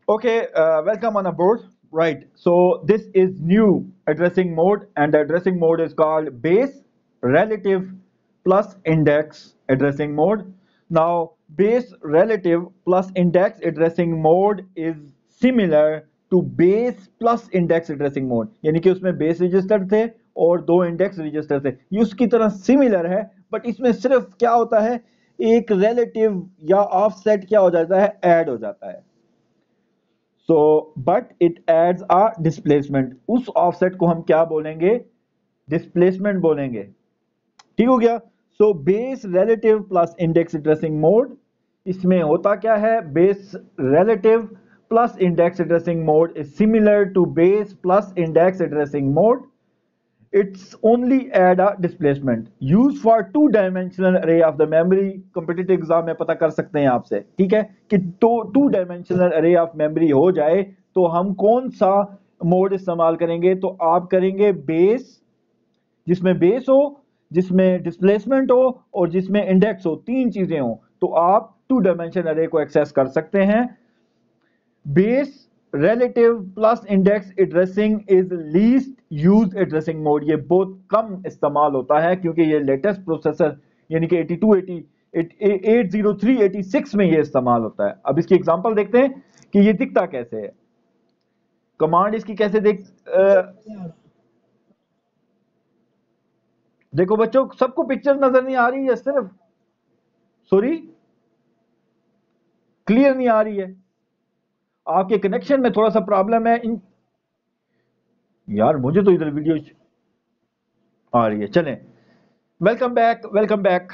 Okay, welcome on board. Right, so this is new addressing mode, and the addressing mode is called base, relative, plus index addressing mode. Now, base, relative, plus index addressing mode is similar to base plus index addressing mode, यानी कि उसमें base register थे और दो index register थे, ये उसकी तरह सिमिलर है, बट इसमें सिर्फ क्या होता है, एक रिलेटिव या ऑफसेट क्या हो जाता है, ऐड हो जाता है। So but it adds a displacement, उस ऑफसेट को हम क्या बोलेंगे, डिस्प्लेसमेंट बोलेंगे। ठीक हो गया। So base relative plus index addressing mode, इसमें होता क्या है, base relative plus index addressing mode is similar to base plus index addressing mode. It's only add a displacement used for two dimensional array of the memory। competitive exam में पता कर सकते हैं आपसे, ठीक है, कि तो टू डायमेंशनल अरे ऑफ मेमोरी हो जाए तो हम कौन सा मोड इस्तेमाल करेंगे, तो आप करेंगे बेस, जिसमें बेस हो, जिसमें डिस्प्लेसमेंट हो और जिसमें इंडेक्स हो, तीन चीजें हो, तो आप टू डायमेंशनल अरे को एक्सेस कर सकते हैं। Base relative plus index addressing is least used addressing mode, ये बहुत कम इस्तेमाल होता है क्योंकि ये लेटेस्ट प्रोसेसर यानी कि 8280 803 86 में ये इस्तेमाल होता है। अब इसकी एग्जांपल देखते हैं कि ये दिखता कैसे है, कमांड इसकी कैसे देखो बच्चों, सबको पिक्चर नजर नहीं आ रही है, सिर्फ सॉरी क्लियर नहीं आ रही है, आपके कनेक्शन में थोड़ा सा प्रॉब्लम है यार मुझे तो इधर वीडियो आ रही है। चलें, welcome back, welcome back.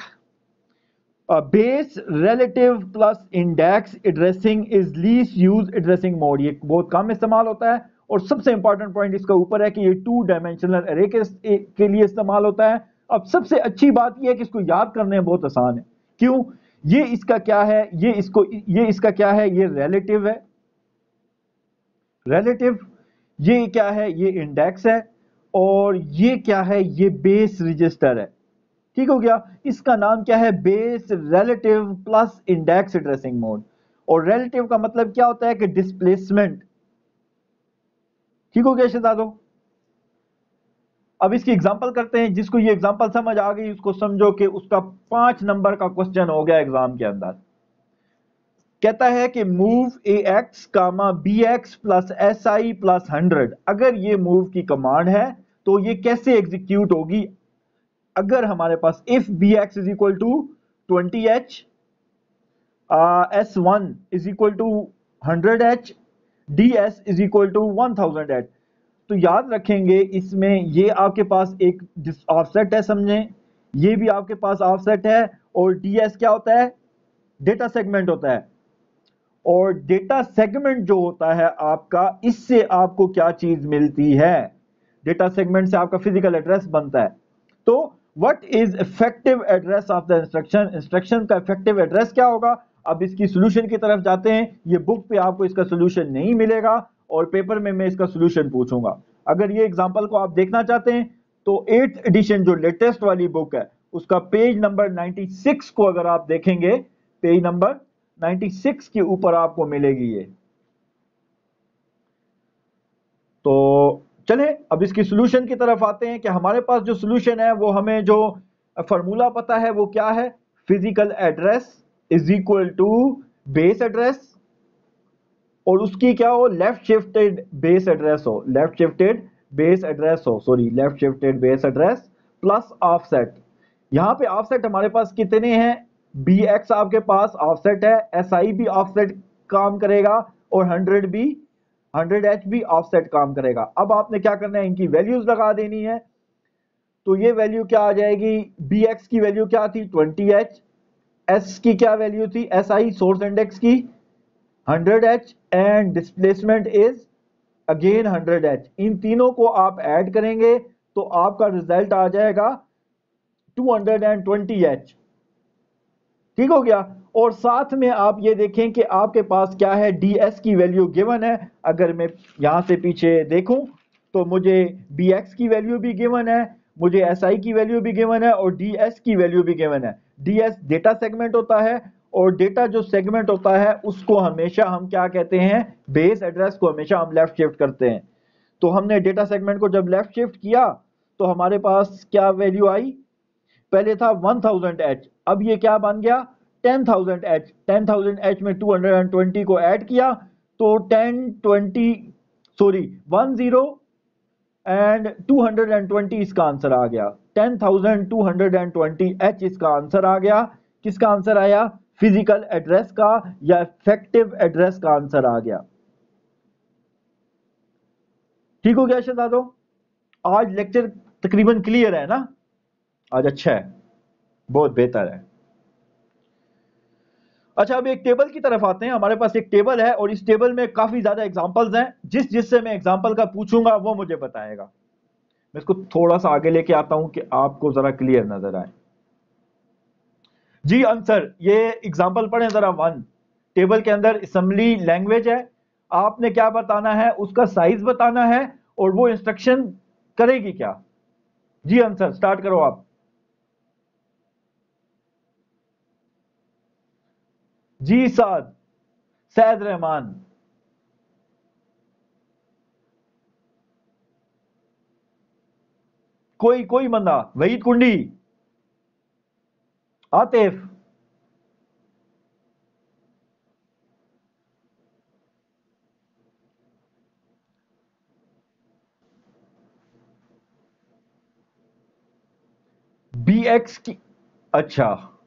Base relative plus index addressing is least use addressing mode, ये बहुत कम इस्तेमाल होता है और सबसे इंपॉर्टेंट पॉइंट इसका ऊपर है कि ये टू डायमेंशनल अरे के लिए इस्तेमाल होता है। अब सबसे अच्छी बात ये है कि इसको याद करने में बहुत आसान है। क्यों? ये इसका क्या है, ये इसका क्या है, ये रिलेटिव है, रिलेटिव, ये क्या है, ये इंडेक्स है, और ये क्या है, ये बेस रजिस्टर है। ठीक हो गया। इसका नाम क्या है, base relative plus index addressing mode. और रिलेटिव का मतलब क्या होता है कि डिस्प्लेसमेंट। ठीक हो गया शहजादों। अब इसकी एग्जांपल करते हैं, जिसको ये एग्जांपल समझ आ गई उसको समझो कि उसका 5 नंबर का क्वेश्चन हो गया एग्जाम के अंदर। कहता है कि move A X comma B X plus S I plus 100, अगर ये मूव की कमांड है तो ये कैसे एग्जीक्यूट होगी, अगर हमारे पास if B X is equal to 20h, S1 is equal to 100h, DS is equal to 1000h। तो याद रखेंगे इसमें ये आपके पास एक ऑफसेट है, समझें, ये भी आपके पास ऑफसेट है, और DS क्या होता है, डेटा सेगमेंट होता है। और डेटा सेगमेंट जो होता है आपका, इससे आपको क्या चीज मिलती है, डेटा सेगमेंट से आपका फिजिकल एड्रेस बनता है। तो what is effective address of the instruction, instruction का इफेक्टिव एड्रेस क्या होगा। अब इसकी सोल्यूशन की तरफ जाते हैं। ये बुक पे आपको इसका सोल्यूशन नहीं मिलेगा और पेपर में मैं इसका सोल्यूशन पूछूंगा। अगर ये एग्जांपल को आप देखना चाहते हैं तो 8th एडिशन जो लेटेस्ट वाली बुक है उसका पेज नंबर 96 को अगर आप देखेंगे, पेज नंबर 96 के ऊपर आपको मिलेगी ये। तो चले अब इसकी सोल्यूशन की तरफ आते हैं कि हमारे पास जो सोल्यूशन है वो हमें जो फॉर्मूला पता है वो क्या है, physical address is equal to base address, और उसकी क्या हो, लेफ्ट शिफ्टेड बेस एड्रेस हो, लेफ्ट शिफ्टेड बेस एड्रेस हो, sorry left shifted base address plus offset. यहां पे ऑफसेट हमारे पास कितने हैं, बी एक्स आपके पास ऑफसेट है, एस आई भी ऑफसेट काम करेगा, और 100 एच भी ऑफसेट काम करेगा। अब आपने क्या करना है, इनकी वैल्यूज लगा देनी है। तो ये वैल्यू क्या आ जाएगी, बी एक्स की वैल्यू क्या थी 20h, एस की क्या वैल्यू थी, एस आई सोर्स इंडेक्स की 100h, and displacement is again 100h। इन तीनों को आप ऐड करेंगे तो आपका रिजल्ट आ जाएगा 220h। ठीक हो गया। और साथ में आप ये देखें कि आपके पास क्या है, ds की वैल्यू गिवन है। अगर मैं यहां से पीछे देखूं तो मुझे bx की वैल्यू भी गिवन है, मुझे si की वैल्यू भी गिवन है, और ds की वैल्यू भी गिवन है। ds डेटा सेगमेंट होता है और डेटा जो सेगमेंट होता है उसको हमेशा हम क्या कहते हैं, बेस एड्रेस को हमेशा हम लेफ्ट शिफ्ट करते हैं। तो हमने डेटा सेगमेंट को जब लेफ्ट शिफ्ट किया तो हमारे पास क्या वैल्यू आई, पहले था 1000H, अब ये क्या बन गया 10,000H। 10,000H में 220 को ऐड किया तो 10 एंड 220 इसका आंसर आ गया। 10,220H इसका आंसर आ गया। किसका आंसर आया, फिजिकल एड्रेस का या इफेक्टिव एड्रेस का आंसर आ गया। ठीक हो गया शहजादों, आज लेक्चर तकरीबन क्लियर है ना, आज अच्छा है, बहुत बेहतर है। अच्छा, अब एक टेबल की तरफ आते हैं। हमारे पास एक टेबल है और इस टेबल में काफी ज्यादा एग्जांपल्स हैं। जिससे मैं एग्जांपल का पूछूंगा वो मुझे बताएगा। मैं इसको थोड़ा सा आगे लेके आता हूं कि आपको जरा क्लियर नजर आए। जी आंसर, ये एग्जांपल पढ़ें जरा। 1 टेबल के अंदर असेंबली लैंग्वेज है, आपने क्या बताना है, उसका साइज बताना है और वो इंस्ट्रक्शन करेगी क्या। जी आंसर स्टार्ट करो आप। जी साद, सैद रहमान, कोई बंदा, वहीद कुंडी, आतिफ, बी एक्स की। अच्छा,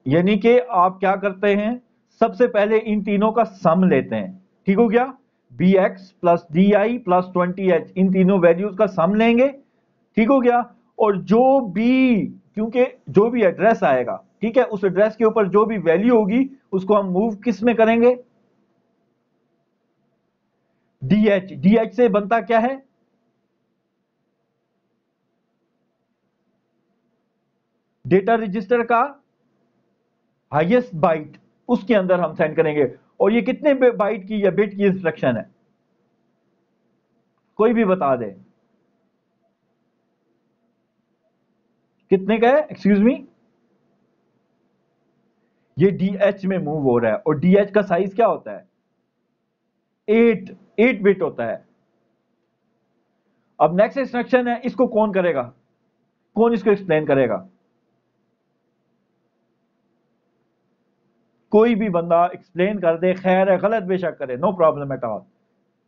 यानी कि आप क्या करते हैं, सबसे पहले इन तीनों का सम लेते हैं। ठीक हो गया, B X plus D I plus 20H, इन तीनों वैल्यूज का सम लेंगे। ठीक हो गया, और जो भी, क्योंकि जो भी एड्रेस आएगा, ठीक है, उस एड्रेस के ऊपर जो भी वैल्यू होगी उसको हम मूव किस में करेंगे, डीएच। डीएच से बनता क्या है, डेटा रजिस्टर का हाईएस्ट बाइट, उसके अंदर हम सेंड करेंगे। और ये कितने बाइट की या बिट की इंस्ट्रक्शन है, कोई भी बता दे, कितने का है, एक्सक्यूज मी। ये डीएच में मूव हो रहा है और डीएच का साइज क्या होता है, 8 बिट होता है। अब नेक्स्ट इंस्ट्रक्शन है, इसको कौन करेगा, कौन इसको एक्सप्लेन करेगा, कोई भी बंदा एक्सप्लेन कर दे, खैर है, गलत बेशक करे, नो प्रॉब्लम एट ऑल।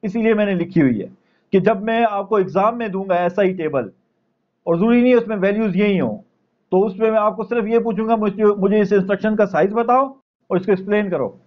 इसीलिए मैंने लिखी हुई है कि जब मैं आपको एग्जाम में दूंगा ऐसा ही टेबल, और जरूरी नहीं है उसमें वैल्यूज यही हो, तो उसमें मैं आपको सिर्फ ये पूछूंगा, मुझे इस इंस्ट्रक्शन का साइज बताओ और इसको एक्सप्लेन करो।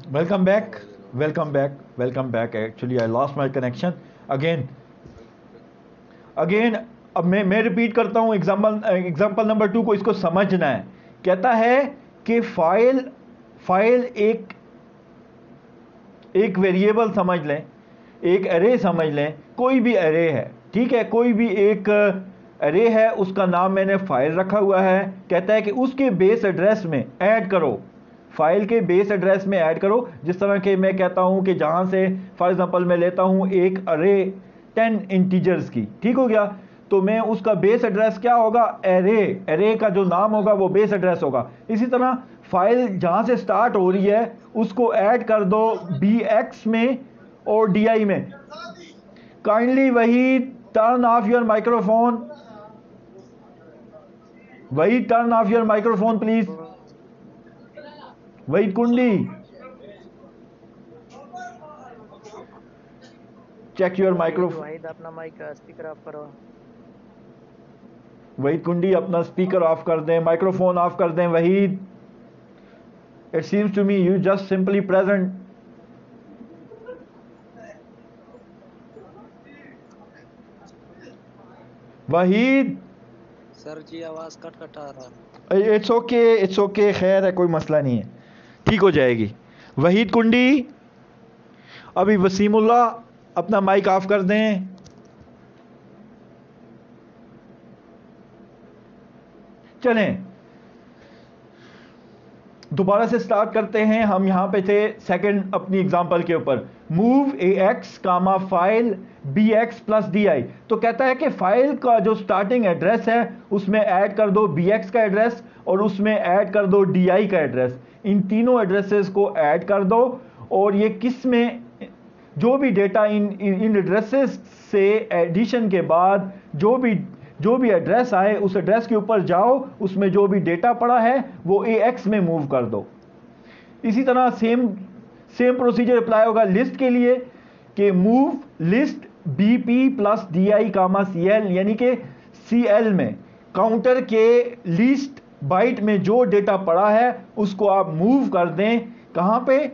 Welcome back. Welcome back. Welcome back. Actually, I lost my connection again. Again, अब मैं रिपीट करता हूँ एग्जाम्पल नंबर 2 को, इसको समझना है। कहता है कि फाइल एक वेरिएबल समझ लें, एक एरे समझ लें, कोई भी एरे है, ठीक है, कोई भी एक अरे है, उसका नाम मैंने फाइल रखा हुआ है, कहता है कि उसके बेस एड्रेस में ऐड करो, फाइल के बेस एड्रेस में ऐड करो। जिस तरह के मैं कहता हूं कि जहां से फॉर एग्जांपल मैं लेता हूं एक अरे 10 इंटीजर्स की, ठीक हो गया, तो मैं उसका बेस एड्रेस क्या होगा, एरे का जो नाम होगा वो बेस एड्रेस होगा। इसी तरह फाइल जहां से स्टार्ट हो रही है उसको ऐड कर दो bx में और di में। काइंडली वही टर्न ऑफ योर माइक्रोफोन, वही turn off your microphone please, वही कुंडी, चेक योर माइक्रोफोन। वहीद अपना माइक स्पीकर ऑफ करो। वहीद कुंडी अपना स्पीकर ऑफ कर दें, माइक्रोफोन ऑफ कर दें। Waheed, it seems to me you just simply present. Waheed sir ji आवाज कट आ रहा। इट्स ओके, इट्स ओके, खैर है, कोई मसला नहीं है, ठीक हो जाएगी। वहीद कुंडी, अभी वसीमुल्लाह अपना माइक ऑफ कर दें। चलें दोबारा से स्टार्ट करते हैं। हम यहां पे थे सेकंड अपनी एग्जांपल के ऊपर, move ax comma file bx plus di। तो कहता है कि फाइल का जो स्टार्टिंग एड्रेस है उसमें ऐड कर दो bx का एड्रेस और उसमें ऐड कर दो di का एड्रेस। इन तीनों एड्रेसेस को ऐड कर दो और ये किस में, जो भी डेटा इन एड्रेसेस से एडिशन के बाद जो भी एड्रेस आए उस एड्रेस के ऊपर जाओ, उसमें जो भी डेटा पड़ा है वो ax में मूव कर दो। इसी तरह सेम प्रोसीजर अप्लाई होगा लिस्ट के लिए कि move list bp plus di कामा cl, यानी कि cl में काउंटर के लिस्ट बाइट में जो डेटा पड़ा है उसको आप मूव कर दें। कहां पे,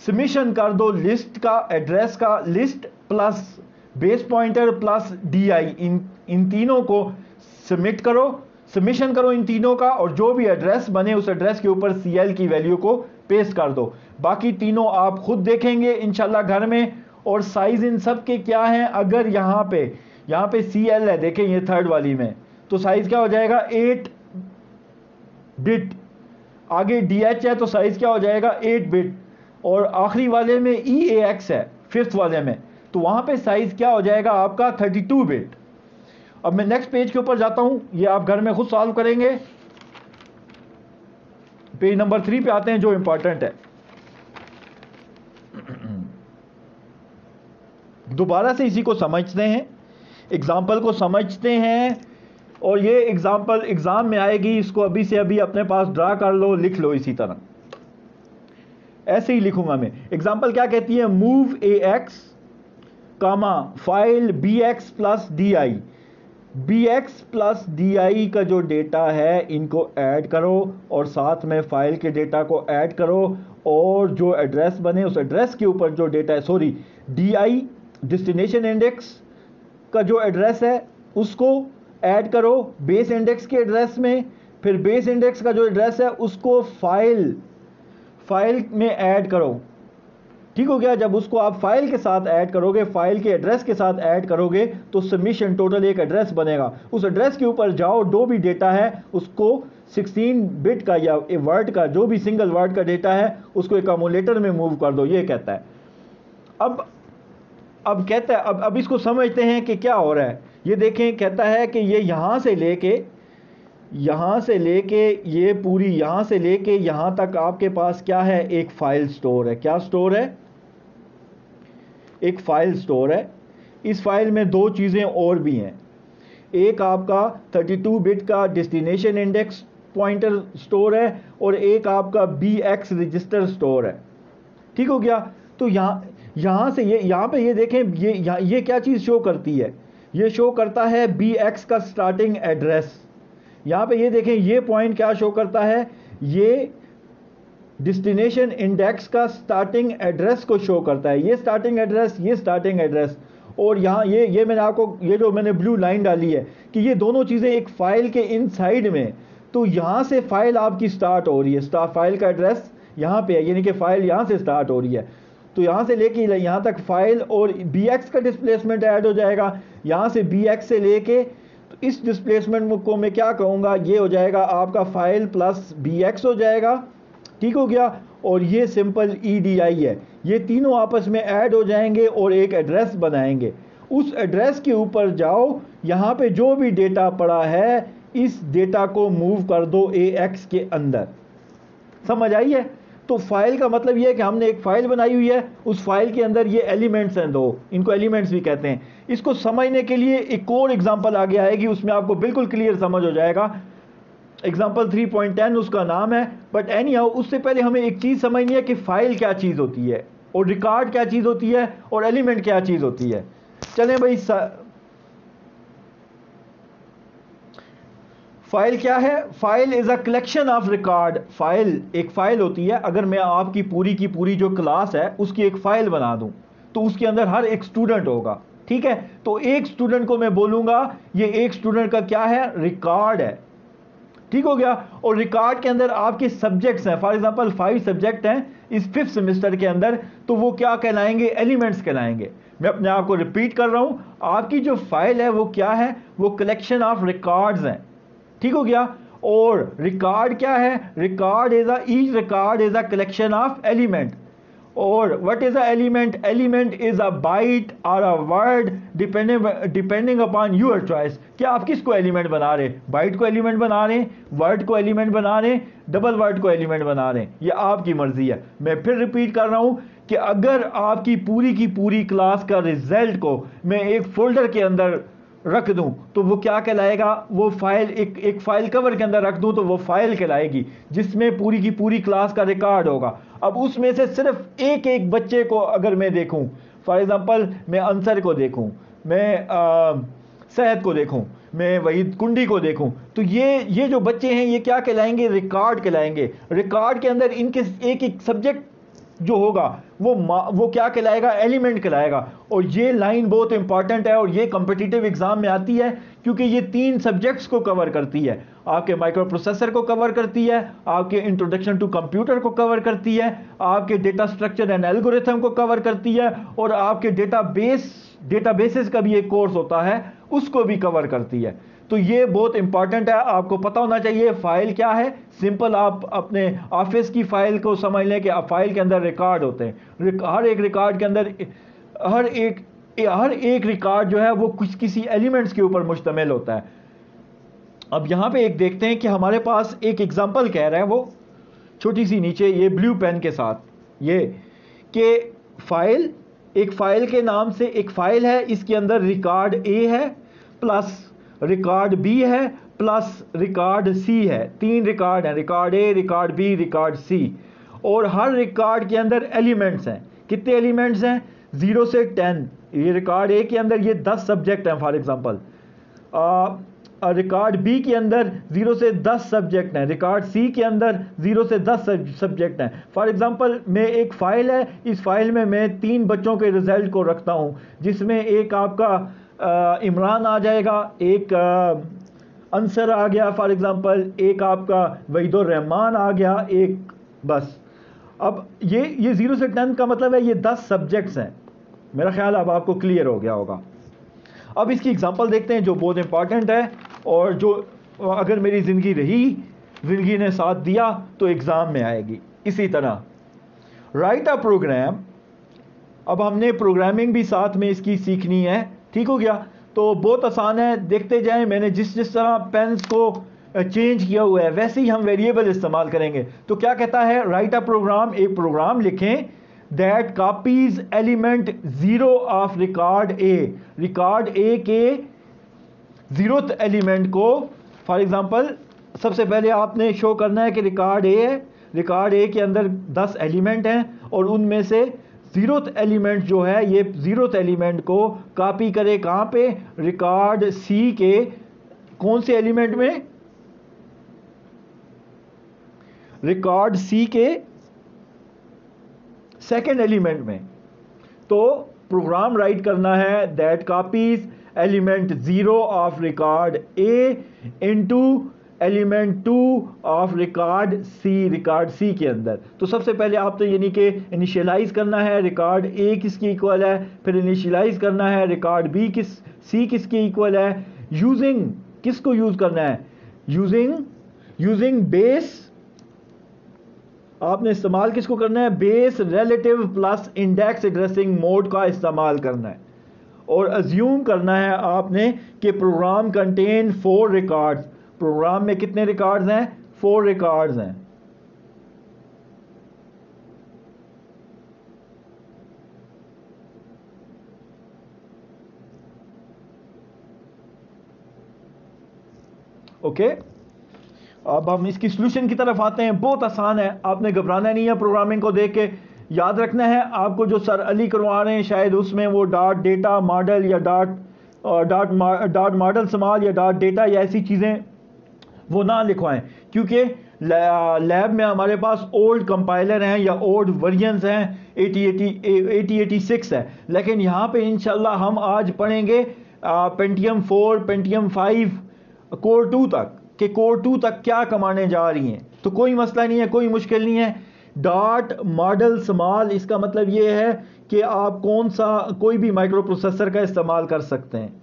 सबमिशन कर दो लिस्ट का एड्रेस का, list plus base pointer plus di, इन तीनों को सबमिट करो, सबमिशन करो इन तीनों का, और जो भी एड्रेस बने उस एड्रेस के ऊपर cl की वैल्यू को पेस्ट कर दो। बाकी तीनों आप खुद देखेंगे इंशाल्लाह घर में। और साइज इन सब के क्या है, अगर यहाँ पे cl है, देखें ये थर्ड वाली में, तो साइज क्या हो जाएगा 8 बिट, आगे dh है तो साइज क्या हो जाएगा 8 बिट, और आखिरी वाले में eax है फिफ्थ वाले में, तो वहां पे साइज क्या हो जाएगा आपका 32 बिट। अब मैं नेक्स्ट पेज के ऊपर जाता हूं, ये आप घर में खुद सॉल्व करेंगे। पेज नंबर 3 पे आते हैं जो इंपॉर्टेंट है। दोबारा से इसी को समझते हैं, एग्जाम्पल को समझते हैं, और ये एग्जाम्पल एग्जाम में आएगी, इसको अभी से अभी अपने पास ड्रा कर लो, लिख लो इसी तरह, ऐसे ही लिखूंगा मैं। एग्जाम्पल क्या कहती है, move ax comma file bx plus di, bx plus di का जो डेटा है इनको ऐड करो और साथ में फाइल के डेटा को ऐड करो, और जो एड्रेस बने उस एड्रेस के ऊपर जो डेटा है, सॉरी di डेस्टिनेशन इंडेक्स का जो एड्रेस है उसको ऐड करो बेस इंडेक्स के एड्रेस में, फिर बेस इंडेक्स का जो एड्रेस है उसको फाइल में ऐड करो। ठीक हो गया। जब उसको आप फाइल के साथ ऐड करोगे, फाइल के एड्रेस के साथ ऐड करोगे, तो सबमिशन टोटल एक एड्रेस बनेगा। उस एड्रेस के ऊपर जाओ, जो भी डेटा है उसको 16 बिट का या वर्ड का, जो भी सिंगल वर्ड का डेटा है उसको एकमुलेटर में मूव कर दो, ये कहता है। अब कहता है, अब इसको समझते हैं कि क्या हो रहा है। ये देखें, कहता है कि ये यहाँ से लेके ये पूरी यहाँ से लेके यहाँ तक आपके पास क्या है, एक फाइल स्टोर है। क्या स्टोर है? एक फाइल स्टोर है। इस फाइल में दो चीज़ें और भी हैं। एक आपका 32 बिट का डेस्टिनेशन इंडेक्स पॉइंटर स्टोर है और एक आपका BX रजिस्टर स्टोर है। ठीक हो गया। तो यहाँ से यहाँ पे ये देखें, ये क्या चीज़ शो करती है? ये शो करता है BX का स्टार्टिंग एड्रेस। यहाँ पे ये देखें, ये पॉइंट क्या शो करता है? ये डेस्टिनेशन इंडेक्स का स्टार्टिंग एड्रेस को शो करता है। ये स्टार्टिंग एड्रेस, ये स्टार्टिंग एड्रेस, और यहाँ ये मैंने आपको, ये जो मैंने ब्लू लाइन डाली है कि ये दोनों चीज़ें एक फाइल के इनसाइड में। तो यहाँ से फाइल आपकी स्टार्ट हो रही है, फाइल का एड्रेस यहाँ पे है, यानी कि फाइल यहाँ से स्टार्ट हो रही है। तो यहाँ से लेके यहाँ तक फाइल और BX का डिस्प्लेसमेंट ऐड हो जाएगा। यहाँ से BX से लेके इस डिस्प्लेसमेंट को मैं क्या कहूँगा, ये हो जाएगा आपका फाइल प्लस बी एक्स हो जाएगा, ठीक हो गया। और ये सिंपल EDI है, ये तीनों आपस में ऐड हो जाएंगे और एक एड्रेस बनाएंगे। उस एड्रेस के ऊपर जाओ, यहाँ पे जो भी डेटा पड़ा है इस डेटा को मूव कर दो AX के अंदर। समझ आई है? तो फाइल का मतलब ये है कि हमने एक फाइल बनाई हुई है, उस फाइल के अंदर ये एलिमेंट्स हैं दो, इनको एलिमेंट्स भी कहते हैं। इसको समझने के लिए एक और एग्जांपल आगे आएगी, उसमें आपको बिल्कुल क्लियर समझ हो जाएगा। एग्जांपल 3.10 उसका नाम है, बट एनी हाउ उससे पहले हमें एक चीज़ समझनी है कि फाइल क्या चीज़ होती है और रिकॉर्ड क्या चीज़ होती है और एलिमेंट क्या चीज़ होती है। चलें भाई, फाइल क्या है? File is a collection of record. File एक फाइल होती है। अगर मैं आपकी पूरी की पूरी जो क्लास है उसकी एक फाइल बना दूं तो उसके अंदर हर एक स्टूडेंट होगा, ठीक है। तो एक स्टूडेंट को मैं बोलूंगा ये एक स्टूडेंट का क्या है, रिकॉर्ड है, ठीक हो गया। और रिकॉर्ड के अंदर आपके सब्जेक्ट्स हैं, फॉर एग्जांपल 5 सब्जेक्ट हैं इस 5th सेमेस्टर के अंदर, तो वो क्या कहलाएंगे, एलिमेंट्स कहलाएंगे। मैं अपने आप को रिपीट कर रहा हूं, आपकी जो फाइल है वो क्या है, वो कलेक्शन ऑफ रिकॉर्ड्स हैं, ठीक हो गया। और रिकॉर्ड क्या है, record is each record is a collection of element. और what is a element, element is a byte और a word depending upon your choice. क्या आप किसको एलिमेंट बना रहे, बाइट को एलिमेंट बना रहे हैं, वर्ड को एलिमेंट बना रहे हैं, डबल वर्ड को एलिमेंट बना रहे हैं, ये आपकी मर्जी है। मैं फिर रिपीट कर रहा हूं कि अगर आपकी पूरी की पूरी क्लास का रिजल्ट को मैं एक फोल्डर के अंदर रख दूं तो वो क्या कहलाएगा, वो फाइल एक फाइल कवर के अंदर रख दूं तो वो फाइल कहलाएगी जिसमें पूरी की पूरी क्लास का रिकॉर्ड होगा। अब उसमें से सिर्फ एक एक बच्चे को अगर मैं देखूं, फॉर एग्जांपल मैं अंसर को देखूं, मैं सहद को देखूं, मैं वहीद कुंडी को देखूं, तो ये जो बच्चे हैं ये क्या कहलाएंगे, रिकॉर्ड कहलाएंगे। रिकॉर्ड के अंदर इनके एक एक सब्जेक्ट जो होगा वो क्या कहलाएगा, एलिमेंट कहलाएगा। और ये लाइन बहुत इंपॉर्टेंट है और ये कॉम्पिटिटिव एग्जाम में आती है क्योंकि ये 3 सब्जेक्ट्स को कवर करती है। आपके माइक्रो प्रोसेसर को कवर करती है, आपके इंट्रोडक्शन टू कंप्यूटर को कवर करती है, आपके डेटा स्ट्रक्चर एंड एल्गोरिथम को कवर करती है, और आपके डेटाबेसेस का भी एक कोर्स होता है उसको भी कवर करती है। तो ये बहुत इंपॉर्टेंट है, आपको पता होना चाहिए फाइल क्या है। सिंपल आप अपने ऑफिस की फाइल को समझ लें कि फाइल के अंदर रिकॉर्ड होते हैं। हर एक रिकॉर्ड के अंदर हर एक रिकॉर्ड जो है वो किसी एलिमेंट्स के ऊपर मुश्तमिल होता है। अब यहाँ पे एक देखते हैं कि हमारे पास एक एग्जांपल कह रहा है, वो छोटी सी नीचे ये ब्लू पेन के साथ, ये कि फाइल, एक फाइल के नाम से एक फाइल है, इसके अंदर रिकॉर्ड A है प्लस रिकॉर्ड B है प्लस रिकॉर्ड C है। 3 रिकॉर्ड हैं, record A, record B, record C। और हर रिकॉर्ड के अंदर एलिमेंट्स हैं। कितने एलिमेंट्स हैं, 0 से 10। ये रिकॉर्ड A के अंदर ये 10 सब्जेक्ट हैं फॉर एग्जांपल। रिकॉर्ड B के अंदर 0 से 10 सब्जेक्ट हैं, रिकॉर्ड C के अंदर 0 से 10 सब्जेक्ट हैं। फॉर एग्जांपल मैं एक फ़ाइल है, इस फाइल में मैं 3 बच्चों के रिजल्ट को रखता हूं, जिसमें एक आपका इमरान आ जाएगा, एक अंसर आ गया फॉर एग्जांपल, एक आपका वहीदुर रहमान आ गया, एक बस। अब ये 0 से 10 का मतलब है ये 10 सब्जेक्ट्स हैं। मेरा ख्याल अब आपको क्लियर हो गया होगा। अब इसकी एग्जांपल देखते हैं जो बहुत इंपॉर्टेंट है और जो अगर मेरी ज़िंदगी ने साथ दिया तो एग्ज़ाम में आएगी। इसी तरह राइट अ प्रोग्राम, अब हमने प्रोग्रामिंग भी साथ में इसकी सीखनी है, ठीक हो गया। तो बहुत आसान है, देखते जाएं। मैंने जिस तरह पेन्स को चेंज किया हुआ है वैसे ही हम वेरिएबल इस्तेमाल करेंगे। तो क्या कहता है, राइट अ प्रोग्राम, एक प्रोग्राम लिखें that copies element 0 of record A, record A के 0th एलिमेंट को। फॉर एग्जांपल सबसे पहले आपने शो करना है कि रिकॉर्ड A है, रिकॉर्ड A के अंदर 10 एलिमेंट हैं और उनमें से 0th एलिमेंट जो है, ये 0th एलिमेंट को कॉपी करे कहाँ पे, रिकॉर्ड C के कौन से एलिमेंट में, रिकॉर्ड C के 2nd एलिमेंट में। तो प्रोग्राम राइट करना है that copies element 0 of record A into element 2 of record C के अंदर। तो सबसे पहले आप तो यानी कि इनिशियलाइज करना है रिकॉर्ड A किसकी इक्वल है, फिर इनिशियलाइज करना है रिकॉर्ड C किसके इक्वल है, यूजिंग किसको यूज करना है? यूजिंग बेस, आपने इस्तेमाल किसको करना है? Base relative plus index addressing mode का इस्तेमाल करना है। और अज्यूम करना है आपने कि प्रोग्राम कंटेन 4 रिकॉर्ड्स। प्रोग्राम में कितने रिकॉर्ड्स हैं? 4 रिकॉर्ड्स हैं। ओके, अब हम इसकी सॉल्यूशन की तरफ आते हैं। बहुत आसान है, आपने घबराना नहीं है प्रोग्रामिंग को देख के। याद रखना है आपको जो सर अली करवा रहे हैं, शायद उसमें वो डॉट डेटा मॉडल या डॉट मॉडल समाल या डॉट डेटा या ऐसी चीज़ें वो ना लिखवाएं, क्योंकि लैब में हमारे पास ओल्ड कंपाइलर हैं या ओल्ड वर्जन्स हैं, 8086 है। लेकिन यहाँ पे इंशाल्लाह हम आज पढ़ेंगे पेंटियम 4, पेंटियम 5, कोर 2 तक, कि कोर 2 तक क्या कमाने जा रही हैं। तो कोई मसला नहीं है, कोई मुश्किल नहीं है। डॉट मॉडल स्मॉल, इसका मतलब ये है कि आप कौन सा कोई भी माइक्रो प्रोसेसर का इस्तेमाल कर सकते हैं।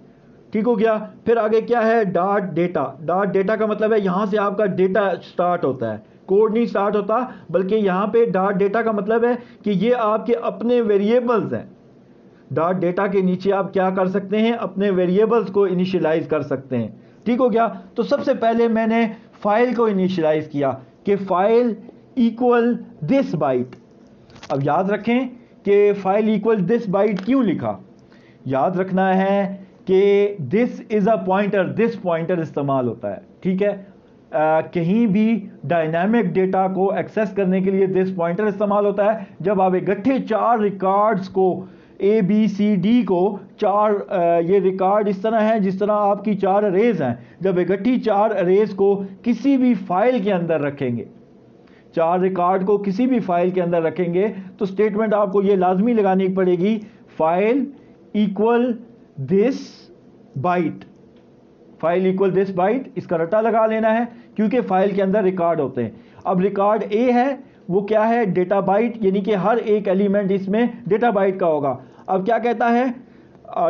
ठीक हो गया। फिर आगे क्या है? Dot data. डॉट डेटा का मतलब है यहां से आपका डेटा स्टार्ट होता है, कोड नहीं स्टार्ट होता, बल्कि यहां पे डॉट डेटा का मतलब है कि ये आपके अपने वेरिएबल्स हैं। डॉट डेटा के नीचे आप क्या कर सकते हैं? अपने वेरिएबल्स को इनिशियलाइज कर सकते हैं। ठीक हो गया। तो सबसे पहले मैंने फाइल को इनिशियलाइज किया कि फाइल इक्वल दिस बाइट। अब याद रखें कि फाइल इक्वल दिस बाइट क्यों लिखा। याद रखना है कि this is a pointer, this pointer इस्तेमाल होता है। ठीक है, कहीं भी डायनामिक डेटा को एक्सेस करने के लिए दिस पॉइंटर इस्तेमाल होता है। जब आप इकट्ठे 4 रिकॉर्ड्स को ए बी सी डी को 4 ये रिकॉर्ड इस तरह है जिस तरह आपकी 4 अरेज हैं, जब इकट्ठी 4 अरेज को किसी भी फाइल के अंदर रखेंगे, 4 रिकॉर्ड को किसी भी फाइल के अंदर रखेंगे, तो स्टेटमेंट आपको ये लाजमी लगानी पड़ेगी, file equal this byte. File equal this byte, इसका रट्टा लगा लेना है, क्योंकि फाइल के अंदर रिकॉर्ड होते हैं। अब रिकॉर्ड ए है, वो क्या है? डेटा बाइट, यानी कि हर एक एलिमेंट इसमें डेटा बाइट का होगा। अब क्या कहता है?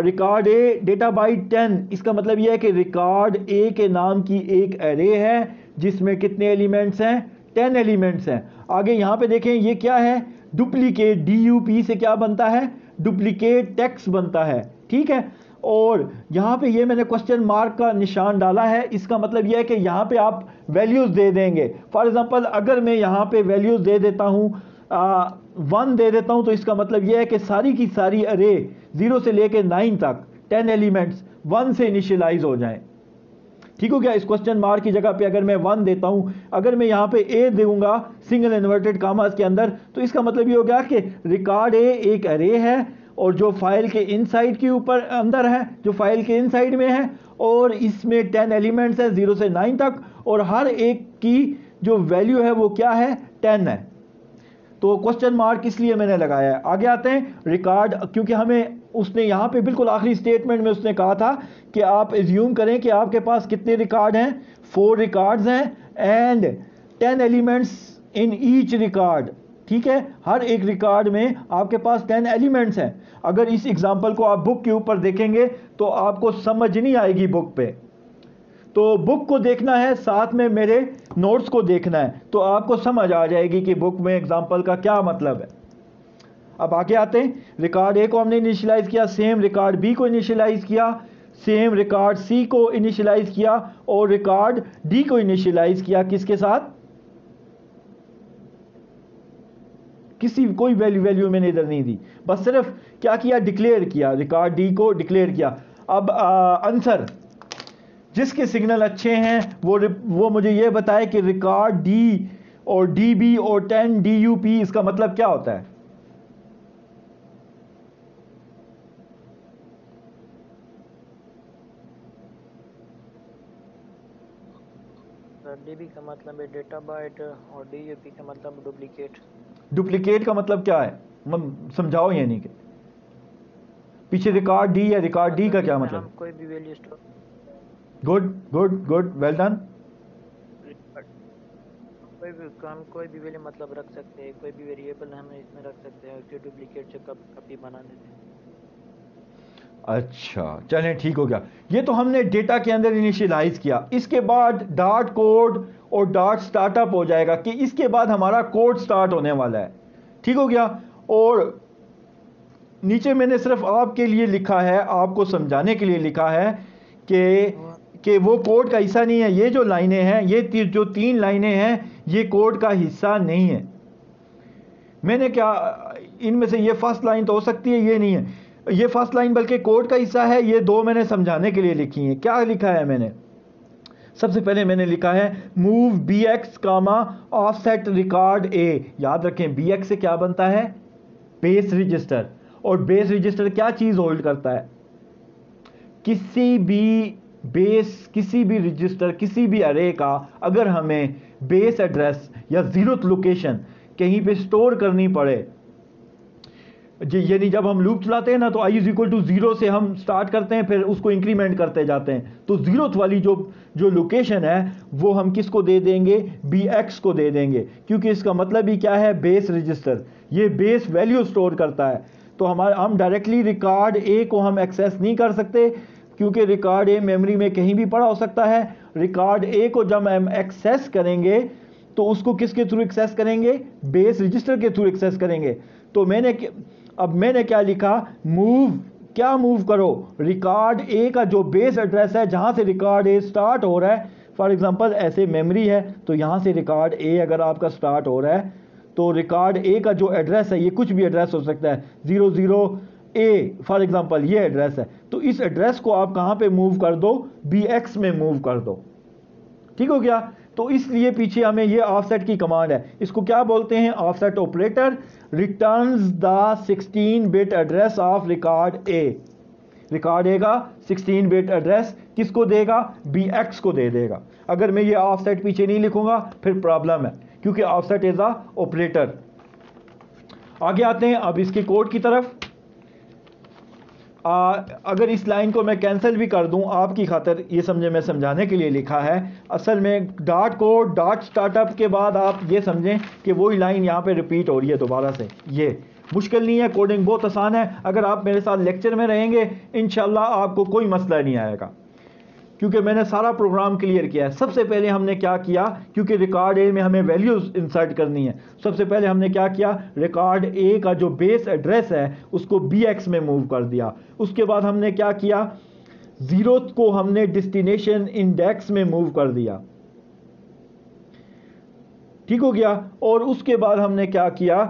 रिकॉर्ड ए डेटा बाइट 10, इसका मतलब यह है कि रिकॉर्ड ए के नाम की एक एरे है जिसमें कितने एलिमेंट्स हैं? 10 एलिमेंट्स हैं। आगे यहां पे देखें, ये क्या है? डुप्लीकेट, DUP से क्या बनता है? डुप्लीकेट टेक्स्ट बनता है। ठीक है, और यहां पे ये मैंने क्वेश्चन मार्क का निशान डाला है, इसका मतलब यह है कि यहां पे आप वैल्यूज दे देंगे। फॉर एग्जांपल अगर मैं यहां पे वैल्यूज दे देता हूं 1 दे देता हूं, तो इसका मतलब यह है कि सारी की सारी अरे 0 से लेकर 9 तक 10 एलिमेंट्स 1 से इनिशियलाइज हो जाएं। ठीक हो गया। इस क्वेश्चन मार्क की जगह पे अगर मैं 1 देता हूं, अगर मैं यहां पे ए दूंगा सिंगल इन्वर्टेड कामास के अंदर, तो इसका मतलब ये हो गया कि रिकॉर्ड ए एक अरे है, और जो फाइल के इनसाइड के ऊपर अंदर है, जो फाइल के इनसाइड में है, और इसमें 10 एलिमेंट्स है 0 से 9 तक, और हर एक की जो वैल्यू है वो क्या है? 10 है। तो क्वेश्चन मार्क इसलिए मैंने लगाया है। आगे आते हैं रिकॉर्ड, क्योंकि हमें उसने यहाँ पे बिल्कुल आखिरी स्टेटमेंट में उसने कहा था कि आप एज्यूम करें कि आपके पास कितने रिकॉर्ड हैं? 4 रिकॉर्ड्स हैं and 10 elements in each record. ठीक है, हर एक रिकॉर्ड में आपके पास 10 एलिमेंट्स हैं। अगर इस एग्जांपल को आप बुक के ऊपर देखेंगे तो आपको समझ नहीं आएगी बुक पे, तो बुक को देखना है, साथ में मेरे नोट्स को देखना है, तो आपको समझ आ जाएगी कि बुक में एग्जांपल का क्या मतलब है। अब आगे आते हैं, रिकॉर्ड ए को हमने इनिशियलाइज किया, सेम रिकॉर्ड बी को इनिशियलाइज किया, सेम रिकॉर्ड सी को इनिशियलाइज किया, और रिकॉर्ड डी को इनिशियलाइज किया किसके साथ? किसी कोई वैल्यू मैंने इधर नहीं दी, बस सिर्फ क्या किया? डिक्लेयर किया, रिकॉर्ड डी को डिक्लेयर किया। अब आंसर, जिसके सिग्नल अच्छे हैं वो मुझे ये बताए कि रिकॉर्ड डी और DB और 10 DUP इसका मतलब क्या होता है? DB का मतलब है डेटा बाइट और DUP का मतलब डुप्लीकेट। डुप्लीकेट का मतलब क्या है? समझाओ, यानी कि पीछे रिकॉर्ड डी या रिकॉर्ड डी का क्या मतलब? हम कोई भी value store, good good good, well done. कोई भी वैल्यू मतलब रख सकते हैं, कोई भी वेरिएबल हम इसमें रख सकते हैं, उसके डुप्लीकेट से कॉपी बना देते हैं। अच्छा चलें ठीक हो गया। ये तो हमने डेटा के अंदर इनिशियलाइज किया। इसके बाद डॉट कोड और डॉट स्टार्टअप हो जाएगा कि इसके बाद हमारा कोड स्टार्ट होने वाला है। ठीक हो गया। और नीचे मैंने सिर्फ आपके लिए लिखा है, आपको समझाने के लिए लिखा है कि वो कोड का हिस्सा नहीं है। ये जो लाइनें हैं, ये जो 3 लाइनें हैं, ये कोड का हिस्सा नहीं है। मैंने क्या, इनमें से ये फर्स्ट लाइन तो हो सकती है, ये नहीं है ये फर्स्ट लाइन, बल्कि कोड का हिस्सा है। ये 2 मैंने समझाने के लिए लिखी हैं। क्या लिखा है मैंने? सबसे पहले मैंने लिखा है move B x comma offset record a. याद रखें बी एक्स से क्या बनता है? Base register. और बेस रजिस्टर क्या चीज होल्ड करता है? किसी भी बेस, किसी भी रजिस्टर, किसी भी अरे का अगर हमें बेस एड्रेस या जीरोथ लोकेशन कहीं पे स्टोर करनी पड़े, यानी जब हम लूप चलाते हैं ना, तो आई इज इक्वल टू 0 से हम स्टार्ट करते हैं, फिर उसको इंक्रीमेंट करते जाते हैं। तो जीरोथ वाली जो लोकेशन है वो हम किसको दे देंगे? बी एक्स को दे देंगे, क्योंकि इसका मतलब ही क्या है? Base register. ये बेस वैल्यू स्टोर करता है। तो हम डायरेक्टली रिकॉर्ड ए को हम एक्सेस नहीं कर सकते, क्योंकि रिकॉर्ड ए मेमोरी में कहीं भी पड़ा हो सकता है। रिकॉर्ड ए को जब हम एक्सेस करेंगे तो उसको किसके थ्रू एक्सेस करेंगे? बेस रजिस्टर के थ्रू एक्सेस करेंगे। तो मैंने क्या लिखा? क्या मूव करो? रिकॉर्ड ए का जो बेस एड्रेस है, जहां से रिकॉर्ड ए स्टार्ट हो रहा है, फॉर एग्जांपल ऐसे मेमोरी है, तो यहां से रिकॉर्ड ए अगर आपका स्टार्ट हो रहा है, तो रिकॉर्ड ए का जो एड्रेस है, ये कुछ भी एड्रेस हो सकता है, 00A फॉर एग्जांपल ये एड्रेस है। तो इस एड्रेस को आप कहां पे मूव कर दो? BX में मूव कर दो। ठीक हो गया। तो इसलिए पीछे हमें ये ऑफसेट की कमांड है। इसको क्या बोलते हैं? Offset operator returns the 16 bit address of record A. Record A का 16 बिट एड्रेस किसको देगा? BX को दे देगा। अगर मैं ये ऑफसेट पीछे नहीं लिखूंगा फिर प्रॉब्लम है, क्योंकि ऑफसेट इज अ ऑपरेटर। आगे आते हैं अब इसके कोड की तरफ। अगर इस लाइन को मैं कैंसिल भी कर दूं आपकी खातिर, ये समझे मैं समझाने के लिए लिखा है। असल में डॉट कोड डॉट स्टार्टअप के बाद आप ये समझें कि वही लाइन यहाँ पे रिपीट हो रही है दोबारा से। ये मुश्किल नहीं है, कोडिंग बहुत आसान है। अगर आप मेरे साथ लेक्चर में रहेंगे इंशाल्लाह आपको कोई मसला नहीं आएगा, क्योंकि मैंने सारा प्रोग्राम क्लियर किया है। सबसे पहले हमने क्या किया, क्योंकि रिकॉर्ड ए में हमें वैल्यूज इंसर्ट करनी है, सबसे पहले हमने क्या किया? रिकॉर्ड ए का जो बेस एड्रेस है उसको BX में मूव कर दिया। उसके बाद हमने क्या किया? जीरोथ को हमने डेस्टिनेशन इंडेक्स में मूव कर दिया। ठीक हो गया। और उसके बाद हमने क्या किया?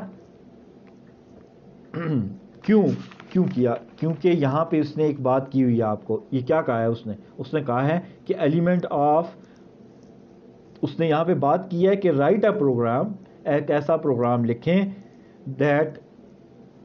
क्यों किया? क्योंकि यहां पे उसने एक बात की हुई है आपको। ये क्या कहा है उसने कहा है कि एलिमेंट ऑफ, उसने यहां पे बात की है कि राइट अ प्रोग्राम, एक ऐसा प्रोग्राम लिखें दैट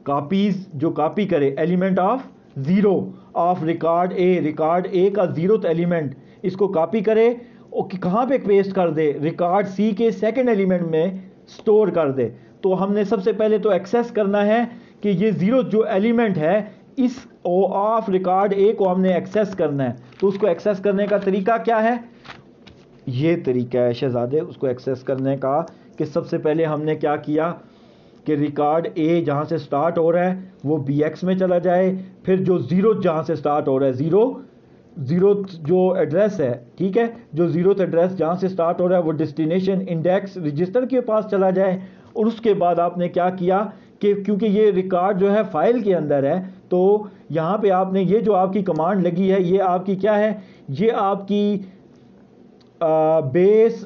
कॉपीज, जो कॉपी करे element of 0 of record A. Record A का 0th एलिमेंट इसको कॉपी करे और कहां पे पेस्ट कर दे? रिकॉर्ड सी के सेकंड एलिमेंट में स्टोर कर दे। तो हमने सबसे पहले तो एक्सेस करना है कि ये 0 जो एलिमेंट है इस ऑफ रिकॉर्ड ए को हमने एक्सेस करना है। तो उसको एक्सेस करने का तरीका क्या है? ये तरीका है शहजादे उसको एक्सेस करने का कि सबसे पहले हमने क्या किया कि रिकॉर्ड ए जहां से स्टार्ट हो रहा है वो BX में चला जाए, फिर जो 0 जहां से स्टार्ट हो रहा है, 0 जो एड्रेस है, ठीक है, जो 0th एड्रेस जहां से स्टार्ट हो रहा है वो डेस्टिनेशन इंडेक्स रजिस्टर के पास चला जाए। और उसके बाद आपने क्या किया कि क्योंकि ये रिकॉर्ड जो है फाइल के अंदर है, तो यहाँ पे आपने ये जो आपकी कमांड लगी है, ये आपकी क्या है? ये आपकी बेस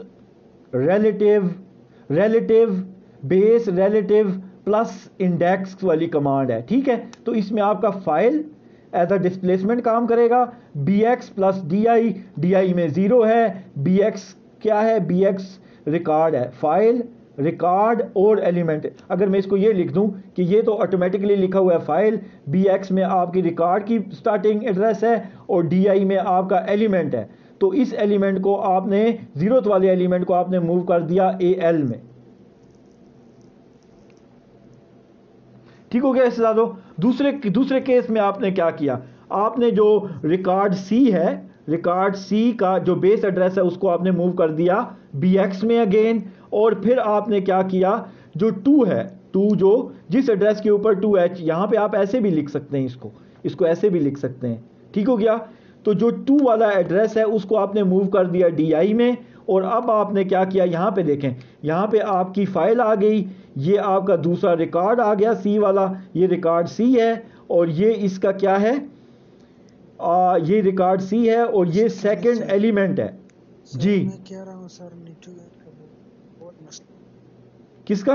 रिलेटिव प्लस इंडेक्स वाली कमांड है। ठीक है। तो इसमें आपका फाइल एज अ डिस्प्लेसमेंट काम करेगा। BX प्लस DI में 0 है। BX क्या है? BX रिकॉर्ड है, फाइल, रिकॉर्ड और एलिमेंट। अगर मैं इसको ये लिख दूं कि ये तो ऑटोमेटिकली लिखा हुआ है फाइल, BX में आपकी रिकॉर्ड की स्टार्टिंग एड्रेस है और DI में आपका एलिमेंट है। तो इस एलिमेंट को आपने 0th वाले एलिमेंट को आपने मूव कर दिया AL में। ठीक हो गया इससे ज़्यादा। दूसरे केस में आपने क्या किया? आपने जो रिकॉर्ड C है, रिकॉर्ड C का जो बेस एड्रेस है उसको आपने मूव कर दिया BX में अगेन। और फिर आपने क्या किया? जो 2 है, 2 जो जिस एड्रेस के ऊपर 2H, यहां पे आप ऐसे भी लिख सकते हैं इसको इसको ऐसे भी लिख सकते हैं, ठीक हो गया। तो जो 2 वाला एड्रेस है उसको आपने मूव कर दिया DI में, और अब आपने क्या किया, यहाँ पे देखें, यहाँ पे आपकी फाइल आ गई, ये आपका दूसरा रिकॉर्ड आ गया C वाला, ये रिकॉर्ड C है, और ये इसका क्या है, ये रिकॉर्ड C है, और ये सेकंड एलिमेंट है जी। मैं कह रहा हूँ सर नीटू बहुत मस्त। किसका?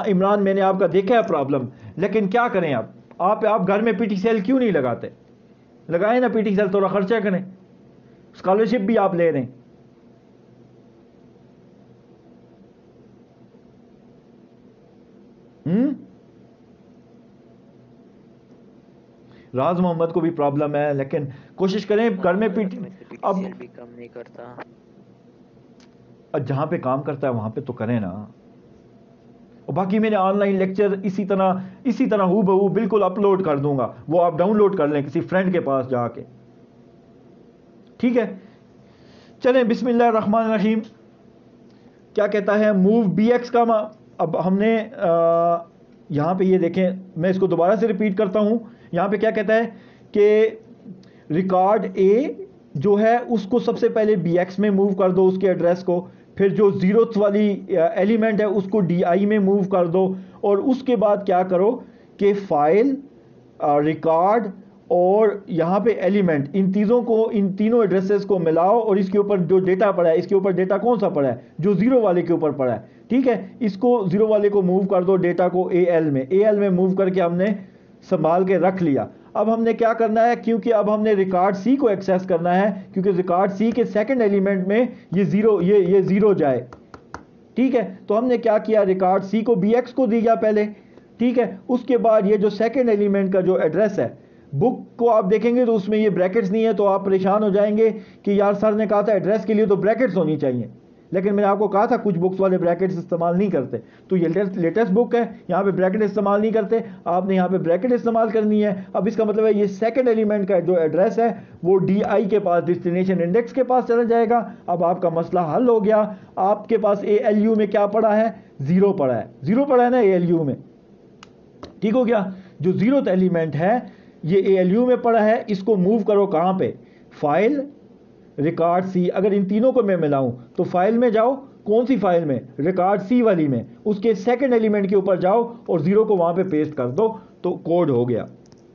इमरान, मैंने आपका देखा है प्रॉब्लम, लेकिन क्या करें, आप घर में PTCL क्यों नहीं लगाते? लगाएं ना PTCL, थोड़ा खर्चा करें, स्कॉलरशिप भी आप ले रहे हैं। राज मोहम्मद को भी प्रॉब्लम है, लेकिन कोशिश करें घर में अब भी काम नहीं करता, जहां पे काम करता है वहां पे तो करें ना। और बाकी मैंने ऑनलाइन लेक्चर इसी तरह हूबहू बिल्कुल अपलोड कर दूंगा, वो आप डाउनलोड कर लें किसी फ्रेंड के पास जाके, ठीक है। चलें, बिस्मिल्लाह रहमान रहीम। क्या कहता है मूव BX का अब हमने यहाँ पे ये देखें, मैं इसको दोबारा से रिपीट करता हूँ। यहाँ पे क्या कहता है कि रिकॉर्ड A जो है उसको सबसे पहले BX में मूव कर दो उसके एड्रेस को, फिर जो 0th वाली एलिमेंट है उसको DI में मूव कर दो, और उसके बाद क्या करो कि फाइल, रिकॉर्ड और यहाँ पे एलिमेंट, इन तीनों एड्रेसेस को मिलाओ, और इसके ऊपर जो डेटा पड़ा है, इसके ऊपर डेटा कौन सा पड़ा है, जो 0 वाले के ऊपर पड़ा है, ठीक है। इसको 0 वाले को मूव कर दो, डेटा को AL में मूव करके हमने संभाल के रख लिया। अब हमने क्या करना है, क्योंकि अब हमने रिकॉर्ड C को एक्सेस करना है, क्योंकि रिकॉर्ड C के सेकंड एलिमेंट में ये 0 जाए, ठीक है। तो हमने क्या किया, रिकॉर्ड C को BX को दिया पहले, ठीक है। उसके बाद ये जो सेकंड एलिमेंट का जो एड्रेस है, बुक को आप देखेंगे तो उसमें ये ब्रैकेट्स नहीं है, तो आप परेशान हो जाएंगे कि यार सर ने कहा था एड्रेस के लिए तो ब्रैकेट्स होनी चाहिए, लेकिन मैंने आपको कहा था कुछ बुक्स वाले ब्रैकेट्स इस्तेमाल नहीं करते। तो ये लेटेस्ट बुक है, यहाँ पे ब्रैकेट इस्तेमाल नहीं करते, आपने यहाँ पे ब्रैकेट इस्तेमाल करनी है। अब इसका मतलब है ये सेकंड एलिमेंट का जो एड्रेस है वो DI के पास, डेस्टिनेशन इंडेक्स के पास चला जाएगा। अब आपका मसला हल हो गया। आपके पास ALU में क्या पड़ा है, 0 पड़ा है, 0 पड़ा है ना ALU में, ठीक हो गया। जो 0th एलिमेंट है ये ALU में पड़ा है, इसको मूव करो कहाँ पे, फाइल, रिकॉर्ड C। अगर इन तीनों को मैं मिलाऊं तो फाइल में जाओ, कौन सी फाइल में, रिकॉर्ड C वाली में, उसके सेकंड एलिमेंट के ऊपर जाओ और 0 को वहां पे पेस्ट कर दो, तो कोड हो गया।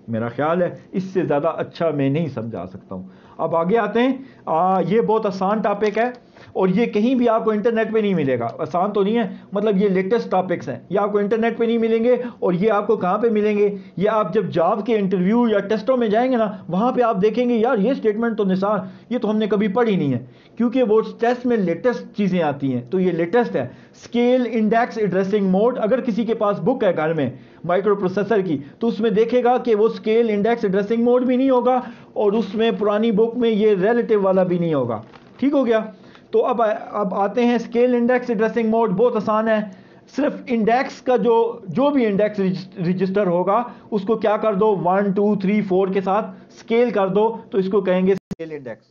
मेरा ख्याल है इससे ज़्यादा अच्छा मैं नहीं समझा सकता हूँ। अब आगे आते हैं। ये बहुत आसान टॉपिक है और ये कहीं भी आपको इंटरनेट पे नहीं मिलेगा। आसान तो नहीं है, मतलब ये लेटेस्ट टॉपिक्स हैं, ये आपको इंटरनेट पे नहीं मिलेंगे। और ये आपको कहाँ पे मिलेंगे, ये आप जब जॉब के इंटरव्यू या टेस्टों में जाएंगे ना, वहाँ पे आप देखेंगे यार ये स्टेटमेंट तो निसार ये तो हमने कभी पढ़ी नहीं है, क्योंकि वो टेस्ट में लेटेस्ट चीज़ें आती हैं। तो ये लेटेस्ट है। स्केल इंडेक्स एड्रेसिंग मोड, अगर किसी के पास बुक है घर में माइक्रो प्रोसेसर की, तो उसमें देखेगा कि वो स्केल इंडेक्स एड्रेसिंग मोड भी नहीं होगा और उसमें पुरानी बुक में ये रिलेटिव वाला भी नहीं होगा, ठीक हो गया। तो अब आते हैं स्केल इंडेक्स एड्रेसिंग मोड। बहुत आसान है, सिर्फ इंडेक्स का जो भी इंडेक्स रजिस्टर होगा उसको क्या कर दो, 1 2 3 4 के साथ स्केल कर दो, तो इसको कहेंगे स्केल इंडेक्स।